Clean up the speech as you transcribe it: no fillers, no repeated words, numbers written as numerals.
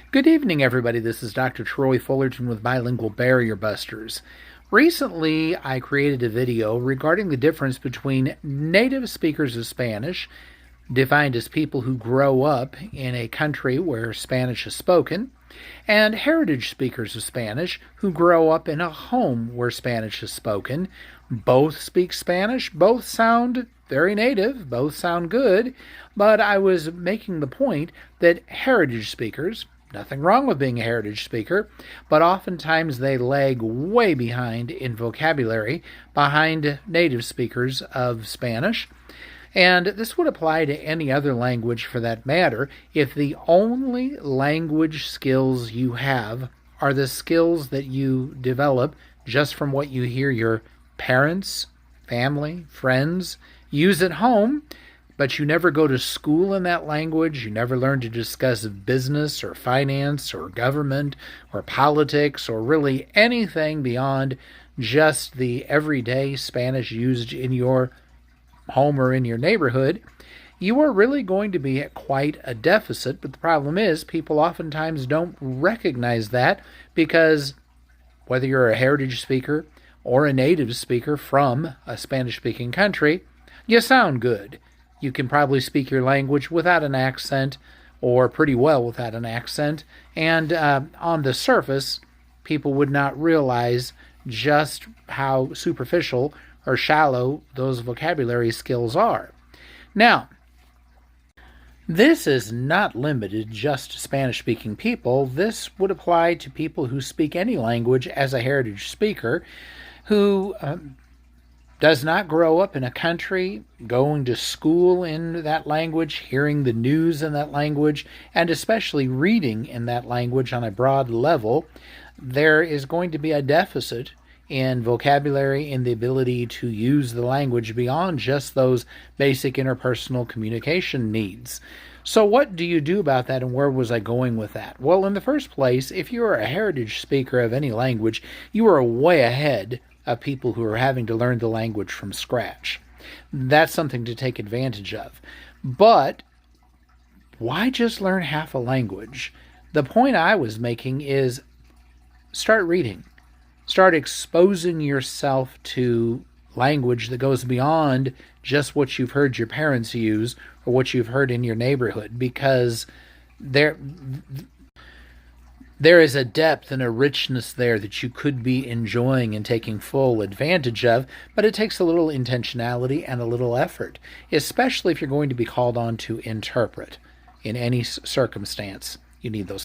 Good evening, everybody. This is Dr. Troy Fullerton with Bilingual Barrier Busters. Recently, I created a video regarding the difference between native speakers of Spanish, defined as people who grow up in a country where Spanish is spoken, and heritage speakers of Spanish who grow up in a home where Spanish is spoken. Both speak Spanish, both sound very native, both sound good, but I was making the point that heritage speakers, nothing wrong with being a heritage speaker, but oftentimes they lag way behind in vocabulary, behind native speakers of Spanish. And this would apply to any other language for that matter if the only language skills you have are the skills that you develop just from what you hear your parents, family, friends use at home, but you never go to school in that language, you never learn to discuss business or finance or government or politics or really anything beyond just the everyday Spanish used in your home or in your neighborhood, you are really going to be at quite a deficit. But the problem is people oftentimes don't recognize that because whether you're a heritage speaker or a native speaker from a Spanish-speaking country, you sound good. You can probably speak your language without an accent or pretty well without an accent. And on the surface, people would not realize just how superficial or shallow those vocabulary skills are. Now, this is not limited just to Spanish-speaking people. This would apply to people who speak any language as a heritage speaker who does not grow up in a country, going to school in that language, hearing the news in that language, and especially reading in that language on a broad level. There is going to be a deficit in vocabulary, in the ability to use the language beyond just those basic interpersonal communication needs. So what do you do about that, and where was I going with that? Well, in the first place, if you are a heritage speaker of any language, you are way ahead of people who are having to learn the language from scratch. That's something to take advantage of. But why just learn half a language? The point I was making is start reading. Start exposing yourself to language that goes beyond just what you've heard your parents use or what you've heard in your neighborhood, because there is a depth and a richness there that you could be enjoying and taking full advantage of, but it takes a little intentionality and a little effort, especially if you're going to be called on to interpret in any circumstance. You need those